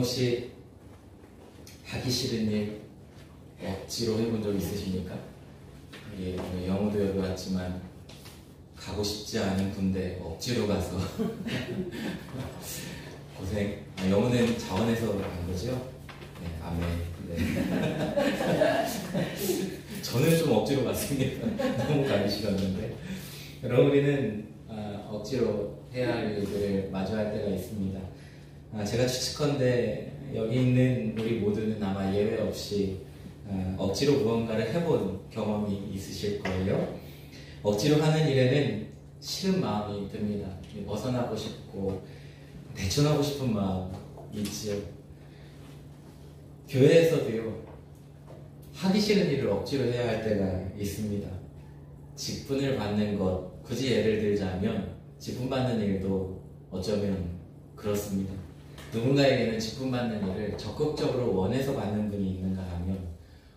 혹시 하기 싫은 일 억지로 해본 적 있으십니까? 예, 영어도 여기 왔지만 가고 싶지 않은 군대 억지로 가서 고생. 영어는 자원해서 간 거죠? 네, 아멘. 네. 저는 좀 억지로 갔습니다. 너무 가기 싫었는데. 여러분, 우리는 억지로 해야 할 일들을 마주할 때가 있습니다. 제가 추측컨대 여기 있는 우리 모두는 아마 예외 없이 억지로 무언가를 해본 경험이 있으실 거예요. 억지로 하는 일에는 싫은 마음이 듭니다. 벗어나고 싶고 대충하고 싶은 마음 있지요. 교회에서도요, 하기 싫은 일을 억지로 해야 할 때가 있습니다. 직분을 받는 것, 굳이 예를 들자면 직분 받는 일도 어쩌면 그렇습니다. 누군가에게는 직분 받는 일을 적극적으로 원해서 받는 분이 있는가 하면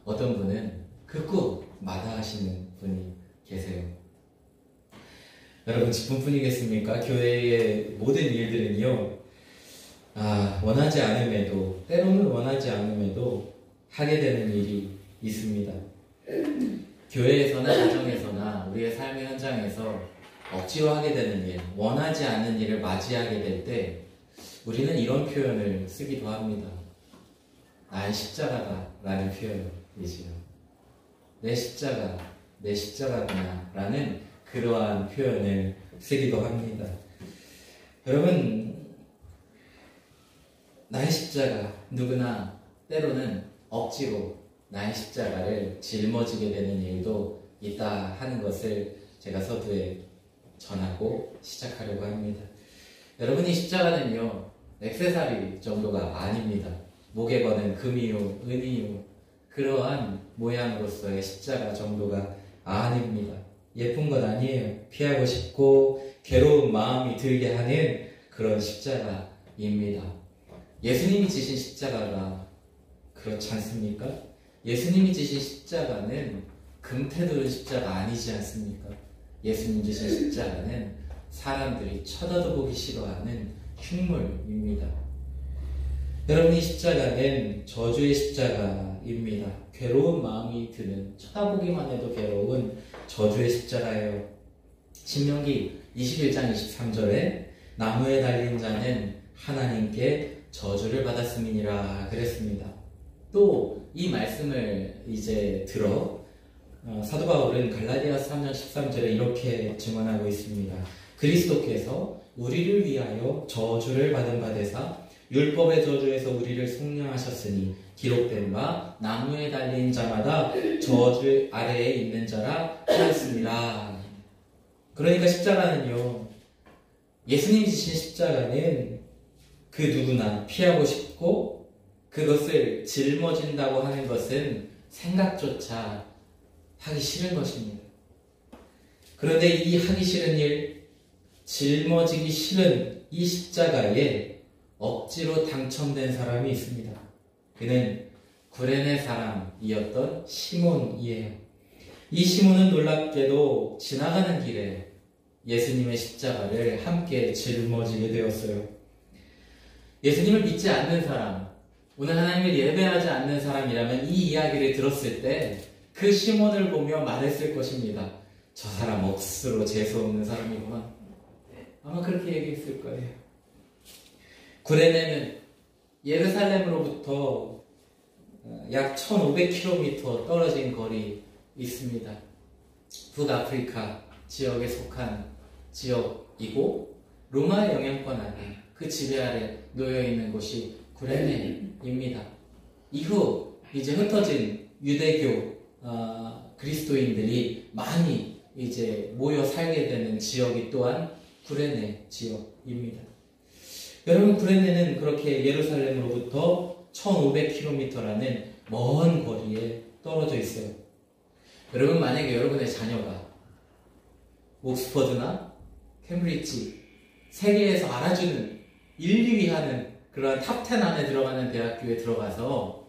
어떤 분은 극구 마다하시는 분이 계세요. 여러분, 직분뿐이겠습니까? 교회의 모든 일들은요, 원하지 않음에도, 때로는 원하지 않음에도 하게 되는 일이 있습니다. 교회에서나 가정에서나 우리의 삶의 현장에서 억지로 하게 되는 일, 원하지 않는 일을 맞이하게 될 때 우리는 이런 표현을 쓰기도 합니다. 나의 십자가다 라는 표현이지요. 내 십자가구나 라는 그러한 표현을 쓰기도 합니다. 여러분, 나의 십자가, 누구나 때로는 억지로 나의 십자가를 짊어지게 되는 일도 있다 하는 것을 제가 서두에 전하고 시작하려고 합니다. 여러분이 십자가는요, 액세서리 정도가 아닙니다. 목에 거는 금이요, 은이요, 그러한 모양으로서의 십자가 정도가 아닙니다. 예쁜 것 아니에요. 피하고 싶고 괴로운 마음이 들게 하는 그런 십자가입니다. 예수님이 지신 십자가가 그렇지 않습니까? 예수님이 지신 십자가는 금태두른 십자가 아니지 않습니까? 예수님 지신 십자가는 사람들이 쳐다도 보기 싫어하는 흉물입니다. 여러분이 십자가는 저주의 십자가입니다. 괴로운 마음이 드는, 쳐다보기만 해도 괴로운 저주의 십자가예요. 신명기 21장 23절에 나무에 달린 자는 하나님께 저주를 받았음이니라 그랬습니다. 또 이 말씀을 이제 들어 사도 바울은 갈라디아서 3장 13절에 이렇게 증언하고 있습니다. 그리스도께서 우리를 위하여 저주를 받은 바 되사 율법의 저주에서 우리를 속량하셨으니 기록된 바 나무에 달린 자마다 저주 아래에 있는 자라 하였습니다. 그러니까 십자가는요, 예수님이 지신 십자가는 그 누구나 피하고 싶고 그것을 짊어진다고 하는 것은 생각조차 하기 싫은 것입니다. 그런데 이 하기 싫은 일, 짊어지기 싫은 이 십자가에 억지로 당첨된 사람이 있습니다. 그는 구레네 사람이었던 시몬이에요. 이 시몬은 놀랍게도 지나가는 길에 예수님의 십자가를 함께 짊어지게 되었어요. 예수님을 믿지 않는 사람, 오늘 하나님을 예배하지 않는 사람이라면 이 이야기를 들었을 때 그 시몬을 보며 말했을 것입니다. 저 사람 억수로 재수없는 사람이구나. 아마 그렇게 얘기했을 거예요. 구레네는 예루살렘으로부터 약 1500km 떨어진 거리 있습니다. 북아프리카 지역에 속한 지역이고 로마의 영향권 아래, 그 지배 아래 놓여있는 곳이 구레네입니다. 이후 이제 흩어진 유대교 그리스도인들이 많이 이제 모여 살게 되는 지역이 또한 구레네 지역입니다. 여러분, 구레네는 그렇게 예루살렘으로부터 1500km라는 먼 거리에 떨어져 있어요. 여러분, 만약에 여러분의 자녀가 옥스퍼드나 캠브리지, 세계에서 알아주는 1, 2위 하는 그런 탑10 안에 들어가는 대학교에 들어가서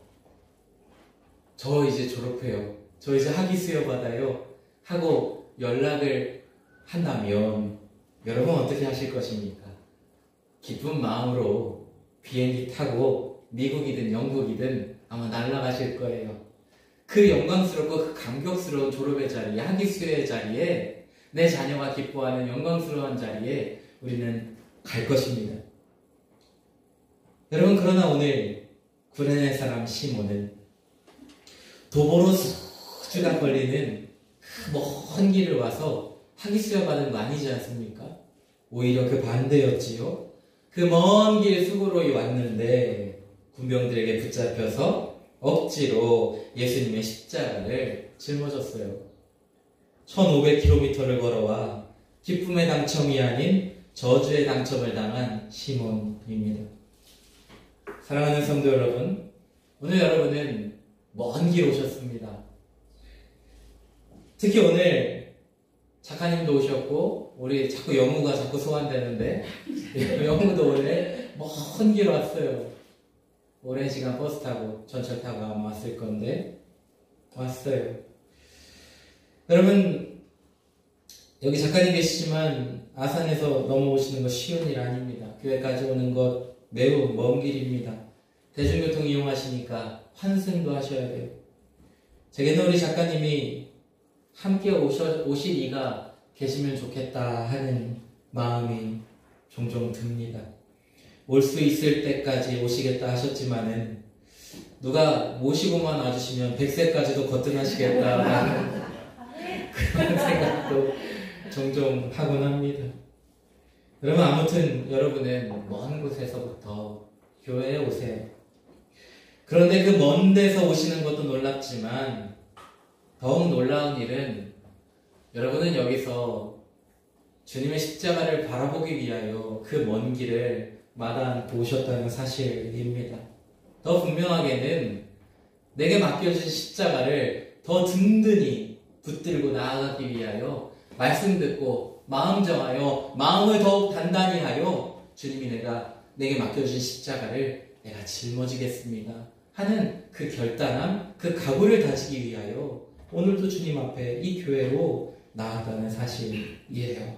저 이제 졸업해요, 저 이제 학위 수여받아요 하고 연락을 한다면 여러분 어떻게 하실 것입니까? 기쁜 마음으로 비행기 타고 미국이든 영국이든 아마 날아가실 거예요. 그 영광스럽고 그 감격스러운 졸업의 자리에, 학위 수여의 자리에, 내 자녀가 기뻐하는 영광스러운 자리에 우리는 갈 것입니다. 여러분, 그러나 오늘 구레네 사람 시몬은 도보로 수주가 걸리는 먼 길을 와서 학위 수여 받은 거 아니지 않습니까? 오히려 그 반대였지요. 그 먼 길 수고로 왔는데 군병들에게 붙잡혀서 억지로 예수님의 십자가를 짊어졌어요. 1500km를 걸어와 기쁨의 당첨이 아닌 저주의 당첨을 당한 시몬입니다. 사랑하는 성도 여러분, 오늘 여러분은 먼 길 오셨습니다. 특히 오늘 작가님도 오셨고, 우리 자꾸 영우가 자꾸 소환되는데 영우도 오늘 먼 길 왔어요. 오랜 시간 버스 타고 전철 타고 아마 왔을 건데 왔어요. 여러분, 여기 작가님 계시지만 아산에서 넘어오시는 거 쉬운 일 아닙니다. 교회까지 오는 것 매우 먼 길입니다. 대중교통 이용하시니까 환승도 하셔야 돼요. 제게는 우리 작가님이 함께 오실 이가 계시면 좋겠다 하는 마음이 종종 듭니다. 올 수 있을 때까지 오시겠다 하셨지만은 누가 모시고만 와주시면 100세까지도 거뜬하시겠다라는 그런 생각도 종종 하곤 합니다. 여러분, 아무튼 여러분은 먼 곳에서부터 교회에 오세요. 그런데 그 먼 데서 오시는 것도 놀랍지만 더욱 놀라운 일은 여러분은 여기서 주님의 십자가를 바라보기 위하여 그 먼 길을 마다않고 오셨다는 사실입니다. 더 분명하게는 내게 맡겨주신 십자가를 더 든든히 붙들고 나아가기 위하여 말씀 듣고 마음 정하여 마음을 더욱 단단히 하여 주님이 내게 맡겨주신 십자가를 내가 짊어지겠습니다 하는 그 결단함, 그 각오를 다지기 위하여 오늘도 주님 앞에 이 교회로 나아가는 사실이에요.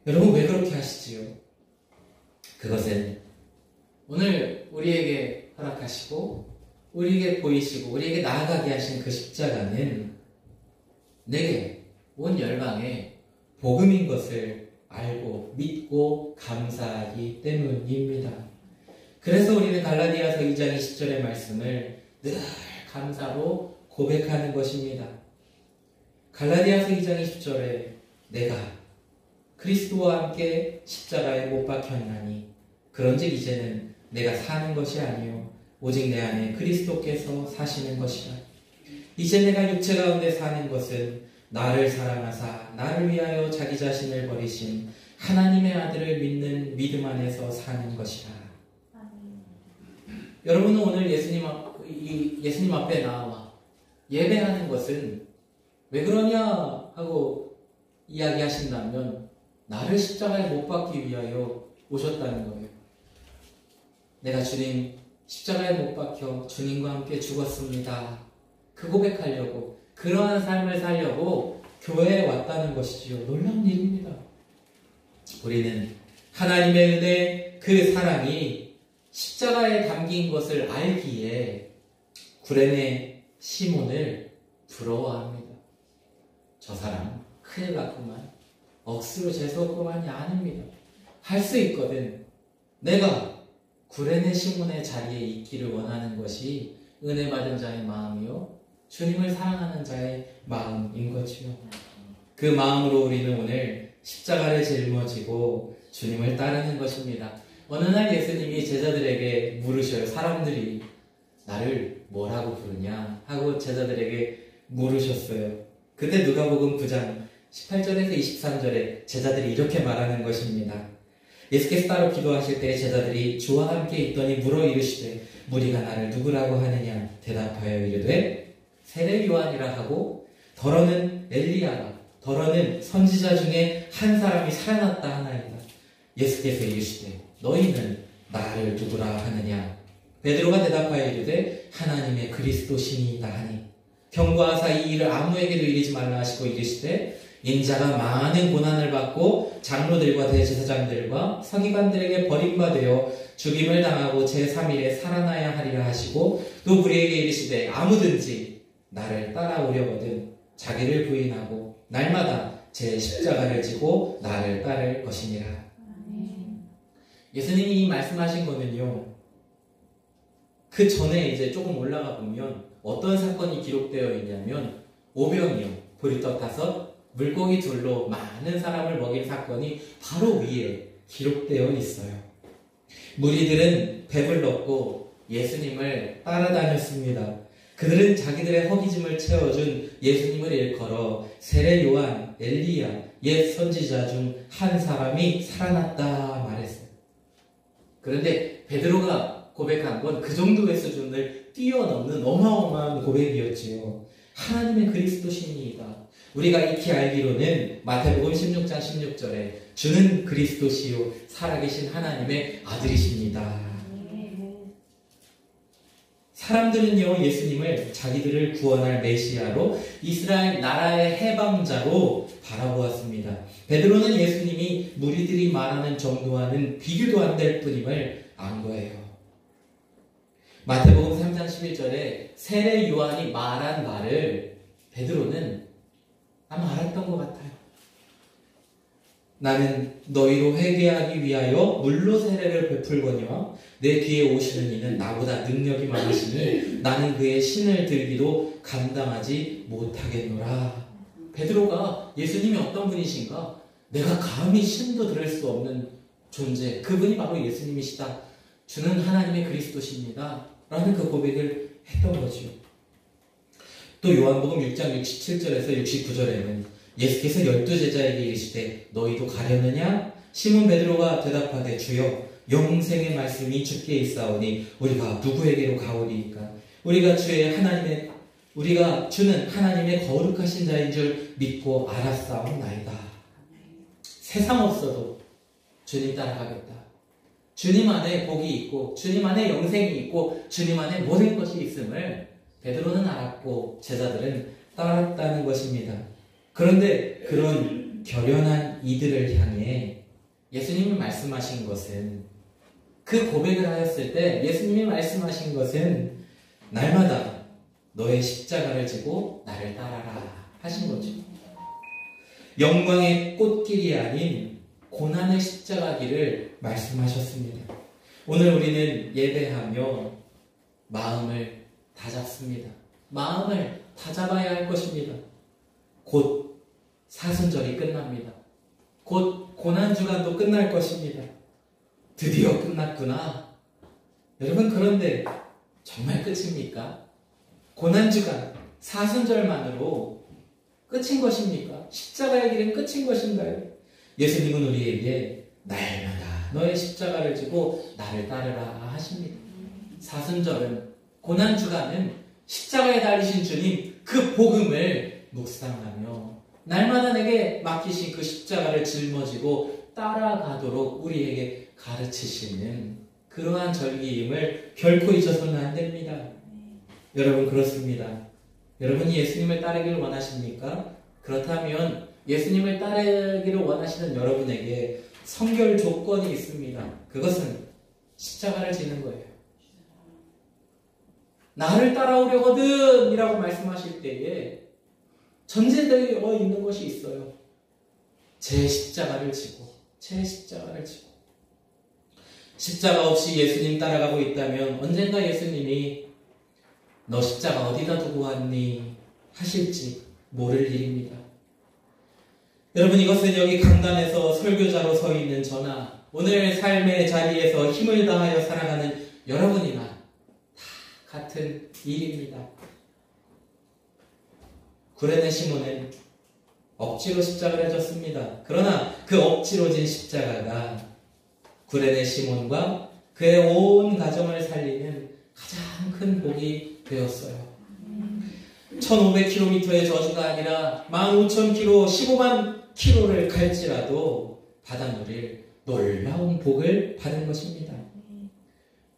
여러분, 왜 그렇게 하시지요? 그것은 오늘 우리에게 허락하시고 우리에게 보이시고 우리에게 나아가게 하신 그 십자가는 내게 온 열방에 복음인 것을 알고 믿고 감사하기 때문입니다. 그래서 우리는 갈라디아서 2장 20절의 말씀을 늘 감사로 고백하는 것입니다. 갈라디아서 2장 20절에 내가 그리스도와 함께 십자가에 못 박혔나니 그런즉 이제는 내가 사는 것이 아니요 오직 내 안에 그리스도께서 사시는 것이라. 이제 내가 육체 가운데 사는 것은 나를 사랑하사 나를 위하여 자기 자신을 버리신 하나님의 아들을 믿는 믿음 안에서 사는 것이라. 여러분은 오늘 예수님 앞에 나와 예배하는 것은 왜 그러냐 하고 이야기하신다면 나를 십자가에 못 박기 위하여 오셨다는 거예요. 내가 주님 십자가에 못 박혀 주님과 함께 죽었습니다. 그 고백하려고, 그러한 삶을 살려고 교회에 왔다는 것이지요. 놀라운 일입니다. 우리는 하나님의 은혜, 그 사랑이 십자가에 담긴 것을 알기에 구레네 시몬을 부러워합니다. 저 사람 큰일 났구만. 억수로 재수없구만이 아닙니다. 할 수 있거든. 내가 구레네 시몬의 자리에 있기를 원하는 것이 은혜 받은 자의 마음이요 주님을 사랑하는 자의 마음인 거지요. 그 마음으로 우리는 오늘 십자가를 짊어지고 주님을 따르는 것입니다. 어느 날 예수님이 제자들에게 물으셔요. 사람들이 나를 뭐라고 부르냐 하고 제자들에게 물으셨어요. 그때 누가복음 9장 18절에서 23절에 제자들이 이렇게 말하는 것입니다. 예수께서 따로 기도하실 때 제자들이 주와 함께 있더니 물어 이르시되 무리가 나를 누구라고 하느냐 대답하여 이르되 세례 요한이라 하고 더러는 엘리야라 더러는 선지자 중에 한 사람이 살아났다 하나이다. 예수께서 이르시되 너희는 나를 누구라 하느냐. 베드로가 대답하여 이르되 하나님의 그리스도시니이다 하니 경고하사 이 일을 아무에게도 이르지 말라 하시고 이르시되 인자가 많은 고난을 받고 장로들과 대제사장들과 서기관들에게 버림받아 죽임을 당하고 제3일에 살아나야 하리라 하시고 또 우리에게 이르시되 아무든지 나를 따라오려거든 자기를 부인하고 날마다 제 십자가를 지고 나를 따를 것이니라. 예수님이 말씀하신 거는요, 그 전에 이제 조금 올라가 보면 어떤 사건이 기록되어 있냐면 오병이어, 보리떡 5, 물고기 2로 많은 사람을 먹인 사건이 바로 위에 기록되어 있어요. 무리들은 배불렀고 예수님을 따라다녔습니다. 그들은 자기들의 허기짐을 채워준 예수님을 일컬어 세례 요한, 엘리야, 옛 선지자 중 한 사람이 살아났다 말했어요. 그런데 베드로가 고백한 건 그 정도의 수준을 뛰어넘는 어마어마한 고백이었지요. 하나님의 그리스도시니이다. 우리가 익히 알기로는 마태복음 16장 16절에 주는 그리스도시요 살아계신 하나님의 아들이십니다. 사람들은요, 예수님을 자기들을 구원할 메시아로 이스라엘 나라의 해방자로 바라보았습니다. 베드로는 예수님이 무리들이 말하는 정도와는 비교도 안 될 뿐임을 안 거예요. 마태복음 3장 11절에 세례 요한이 말한 말을 베드로는 아마 알았던 것 같아요. 나는 너희로 회개하기 위하여 물로 세례를 베풀거니와 내 뒤에 오시는 이는 나보다 능력이 많으시니 나는 그의 신을 들기도 감당하지 못하겠노라. 베드로가 예수님이 어떤 분이신가? 내가 감히 신도 들을 수 없는 존재, 그분이 바로 예수님이시다. 주는 하나님의 그리스도십니다. 라는 그 고백을 했던 거죠. 또 요한복음 6장 67절에서 69절에는 예수께서 12제자에게 이르시되 너희도 가려느냐? 시몬 베드로가 대답하되 주여 영생의 말씀이 주께 있사오니 우리가 누구에게로 가오리이까? 우리가 주는 하나님의 거룩하신 자인 줄 믿고 알았사옵나이다. 세상 없어도 주님 따라가겠다. 주님 안에 복이 있고 주님 안에 영생이 있고 주님 안에 모든 것이 있음을 베드로는 알았고 제자들은 따랐다는 것입니다. 그런데 그런 결연한 이들을 향해 예수님이 말씀하신 것은, 그 고백을 하였을 때 예수님이 말씀하신 것은 날마다 너의 십자가를 지고 나를 따라라 하신 거죠. 영광의 꽃길이 아닌 고난의 십자가 길을 말씀하셨습니다. 오늘 우리는 예배하며 마음을 다잡습니다. 마음을 다잡아야 할 것입니다. 곧 사순절이 끝납니다. 곧 고난주간도 끝날 것입니다. 드디어 끝났구나. 여러분, 그런데 정말 끝입니까? 고난주간, 사순절만으로 끝인 것입니까? 십자가의 길은 끝인 것인가요? 예수님은 우리에게 날마다 너의 십자가를 지고 나를 따르라 하십니다. 사순절은, 고난주간은 십자가에 달리신 주님 그 복음을 묵상하며 날마다 내게 맡기신 그 십자가를 짊어지고 따라가도록 우리에게 가르치시는 그러한 절기임을 결코 잊어서는 안 됩니다. 여러분, 그렇습니다. 여러분이 예수님을 따르기를 원하십니까? 그렇다면 예수님을 따르기를 원하시는 여러분에게 성결 조건이 있습니다. 그것은 십자가를 지는 거예요. 나를 따라오려거든 이라고 말씀하실 때에 전제되어 있는 것이 있어요. 제 십자가를 지고, 제 십자가를 지고. 십자가 없이 예수님 따라가고 있다면 언젠가 예수님이 너 십자가 어디다 두고 왔니? 하실지 모를 일입니다. 여러분, 이것은 여기 강단에서 설교자로 서 있는 저나 오늘 삶의 자리에서 힘을 다하여 살아가는 여러분이나 다 같은 일입니다. 구레네 시몬은 억지로 십자가를 졌습니다. 그러나 그 억지로 진 십자가가 구레네 시몬과 그의 온 가정을 살리는 가장 큰 복이 되었어요. 1500km의 저주가 아니라 15,000km, 15만 km를 갈지라도 받아 누릴 놀라운 복을 받은 것입니다.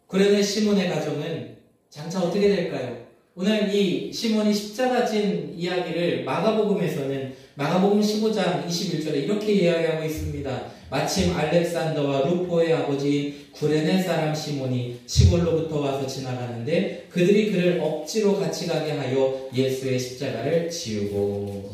구레네 시몬의 가정은 장차 어떻게 될까요? 오늘 이 시몬이 십자가 진 이야기를 마가복음에서는 마가복음 15장 21절에 이렇게 이야기하고 있습니다. 마침 알렉산더와 루포의 아버지인 구레네 사람 시몬이 시골로부터 와서 지나가는데 그들이 그를 억지로 같이 가게 하여 예수의 십자가를 지우고.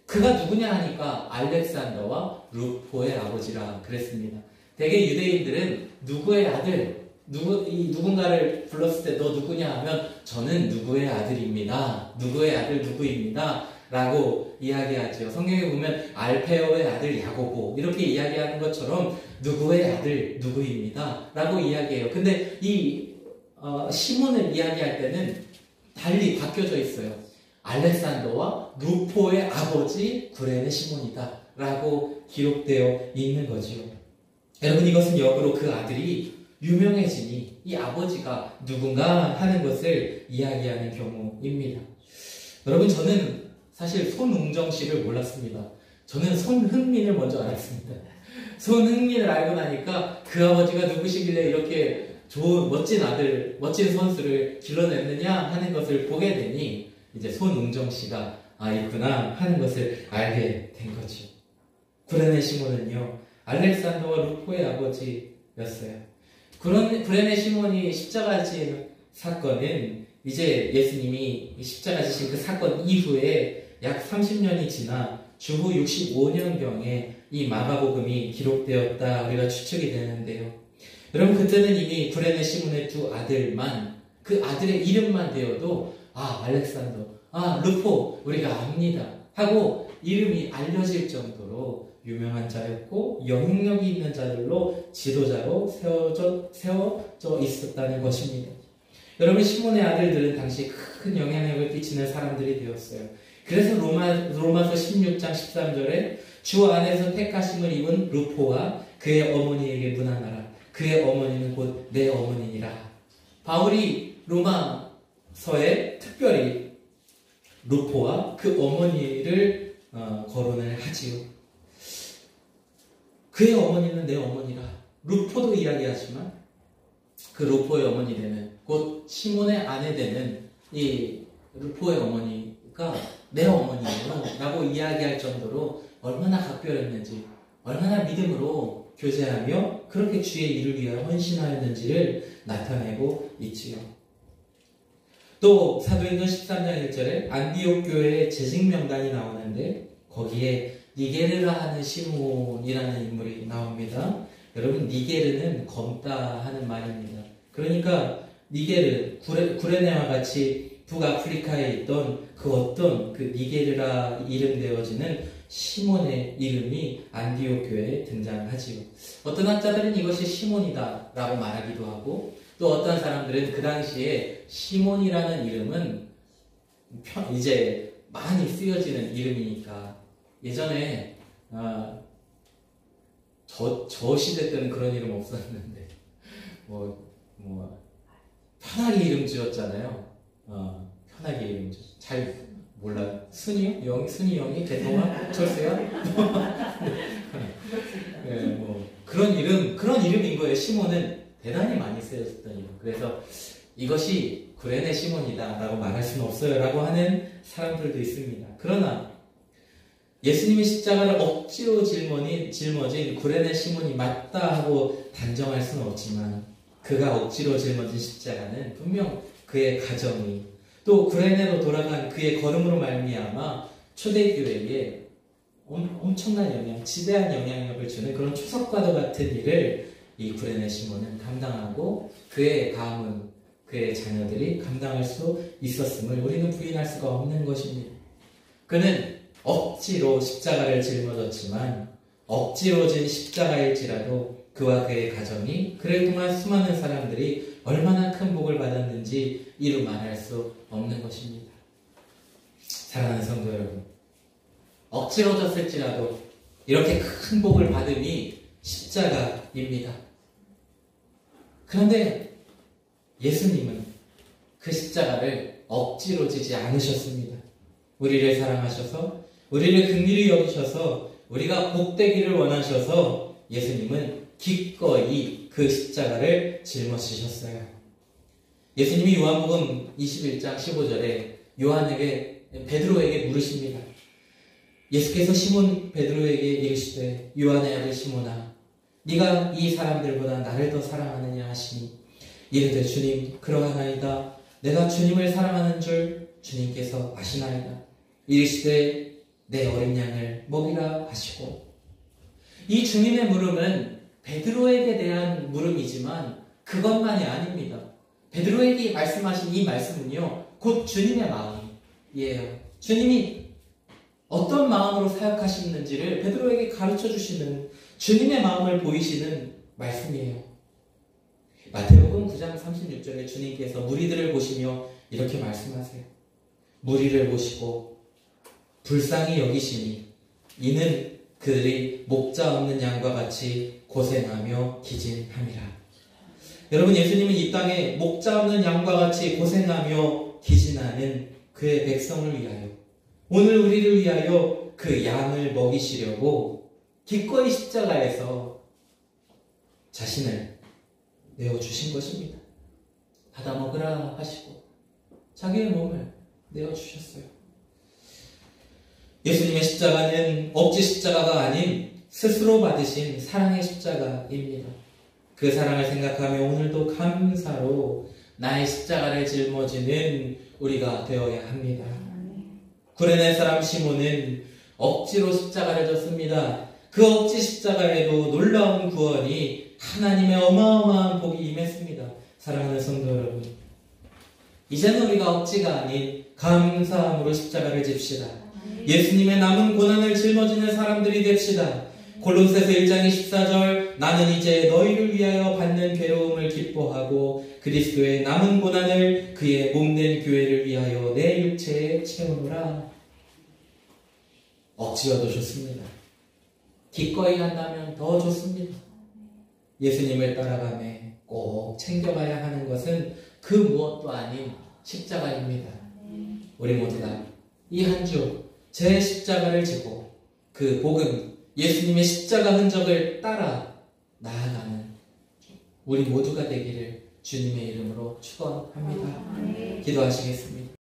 그가 누구냐 하니까 알렉산더와 루포의 아버지라 그랬습니다. 대개 유대인들은 누구의 아들, 누군가를 불렀을 때 너 누구냐 하면 저는 누구의 아들입니다. 누구의 아들 누구입니다. 라고 이야기하죠. 성경에 보면 알페오의 아들 야고보 이렇게 이야기하는 것처럼 누구의 아들 누구입니다. 라고 이야기해요. 근데 이 시몬을 이야기할 때는 달리 바뀌어져 있어요. 알렉산더와 루포의 아버지 구레네 시몬이다. 라고 기록되어 있는 거지요. 여러분 이것은 역으로 그 아들이 유명해지니 이 아버지가 누군가 하는 것을 이야기하는 경우입니다. 여러분 저는 사실 손웅정 씨를 몰랐습니다. 저는 손흥민을 먼저 알았습니다. 손흥민을 알고 나니까 그 아버지가 누구시길래 이렇게 좋은 멋진 아들, 멋진 선수를 길러냈느냐 하는 것을 보게 되니 이제 손웅정 씨가 있구나 하는 것을 알게 된 거죠. 구레네 시몬은요 알렉산더와 루포의 아버지였어요. 구레네 시몬이 십자가 진 사건은 이제 예수님이 십자가 지신 그 사건 이후에 약 30년이 지나 주후 65년경에 이 마가복음이 기록되었다 우리가 추측이 되는데요. 여러분 그때는 이미 구레네 시몬의 두 아들만 그 아들의 이름만 되어도 알렉산더, 루포 우리가 압니다 하고 이름이 알려질 정도로 유명한 자였고 영향력이 있는 자들로 지도자로 세워져 있었다는 것입니다. 여러분 시몬의 아들들은 당시 큰 영향력을 끼치는 사람들이 되었어요. 그래서 로마서 16장 13절에 주 안에서 택하심을 입은 루포와 그의 어머니에게 문안하라. 그의 어머니는 곧 내 어머니니라. 바울이 로마서에 특별히 루포와 그 어머니를 거론을 하지요. 그의 어머니는 내 어머니라. 루포도 이야기하지만 그 루포의 어머니 되는 곧 시몬의 아내 되는 이 루포의 어머니가 내 어머니예요 라고 이야기할 정도로 얼마나 각별했는지 얼마나 믿음으로 교제하며 그렇게 주의 일을 위하여 헌신하였는지를 나타내고 있지요. 또 사도행전 13장 1절에 안디옥 교회의 재직 명단이 나오는데 거기에 니게르라 하는 시몬이라는 인물이 나옵니다. 여러분 니게르는 검다 하는 말입니다. 그러니까 니게르, 구레네와 같이 북아프리카에 있던 그 어떤 그 니게르라 이름 되어지는 시몬의 이름이 안디옥 교회에 등장하지요. 어떤 학자들은 이것이 시몬이다 라고 말하기도 하고 또 어떤 사람들은 그 당시에 시몬이라는 이름은 이제 많이 쓰여지는 이름이니까 예전에 저 시대 때는 그런 이름 없었는데 편하게 이름 지었잖아요. 편하게 이름 잘 몰라요. 순이요? 순이 형이? 대동아? 철수야? 네, 그런 이름인 거예요. 시몬은 대단히 많이 쓰였던 이름. 그래서 이것이 구레네 시몬이다 라고 말할 수는 없어요 라고 하는 사람들도 있습니다. 그러나 예수님의 십자가를 억지로 짊어진 구레네 시몬이 맞다 하고 단정할 수는 없지만 그가 억지로 짊어진 십자가는 분명 그의 가정이 또 구레네로 돌아간 그의 걸음으로 말미암아 초대교회에 엄청난 영향, 지대한 영향력을 주는 그런 초석과도 같은 일을 이 구레네 시몬은 감당하고 그의 가문, 그의 자녀들이 감당할 수 있었음을 우리는 부인할 수가 없는 것입니다. 그는 억지로 십자가를 짊어졌지만 억지로 진 십자가일지라도 그와 그의 가정이 그를 통한 수많은 사람들이 얼마나 큰 복을 받았는지 이루 말할 수 없는 것입니다. 사랑하는 성도 여러분, 억지로 졌을지라도 이렇게 큰 복을 받음이 십자가입니다. 그런데 예수님은 그 십자가를 억지로 지지 않으셨습니다. 우리를 사랑하셔서 우리를 긍휼히 여기셔서 우리가 복되기를 원하셔서 예수님은 기꺼이 그 십자가를 짊어지셨어요. 예수님이 요한복음 21장 15절에 베드로에게 물으십니다. 예수께서 시몬 베드로에게 이르시되 요한의 아들 시몬아 네가 이 사람들보다 나를 더 사랑하느냐 하시니 이르되 주님 그러하나이다. 내가 주님을 사랑하는 줄 주님께서 아시나이다. 이르시되 내 어린 양을 먹이라 하시고, 이 주님의 물음은 베드로에게 대한 물음이지만 그것만이 아닙니다. 베드로에게 말씀하신 이 말씀은요, 곧 주님의 마음이에요. 주님이 어떤 마음으로 사역하시는지를 베드로에게 가르쳐 주시는, 주님의 마음을 보이시는 말씀이에요. 마태복음 9장 36절에 주님께서 무리들을 보시며 이렇게 말씀하세요. 무리를 보시고 불쌍히 여기시니 이는 그들이 목자 없는 양과 같이 고생하며 기진함이라. 여러분, 예수님은 이 땅에 목자 없는 양과 같이 고생하며 기진하는 그의 백성을 위하여, 오늘 우리를 위하여 그 양을 먹이시려고 기꺼이 십자가에서 자신을 내어주신 것입니다. 받아 먹으라 하시고 자기의 몸을 내어주셨어요. 예수님의 십자가는 억지 십자가가 아닌 스스로 받으신 사랑의 십자가입니다. 그 사랑을 생각하며 오늘도 감사로 나의 십자가를 짊어지는 우리가 되어야 합니다. 구레네 사람 시몬은 억지로 십자가를 졌습니다. 그 억지 십자가에도 놀라운 구원이, 하나님의 어마어마한 복이 임했습니다. 사랑하는 성도 여러분, 이제는 우리가 억지가 아닌 감사함으로 십자가를 집시다. 예수님의 남은 고난을 짊어지는 사람들이 됩시다. 골로새서 1장 24절 나는 이제 너희를 위하여 받는 괴로움을 기뻐하고 그리스도의 남은 고난을 그의 몸된 교회를 위하여 내 육체에 채우노라. 억지여도 좋습니다. 기꺼이 한다면 더 좋습니다. 예수님을 따라가며 꼭 챙겨가야 하는 것은 그 무엇도 아닌 십자가입니다. 우리 모두가 이 한 주 제 십자가를 지고 그 복음, 예수님의 십자가 흔적을 따라 나아가는 우리 모두가 되기를 주님의 이름으로 축원합니다. 기도하시겠습니다.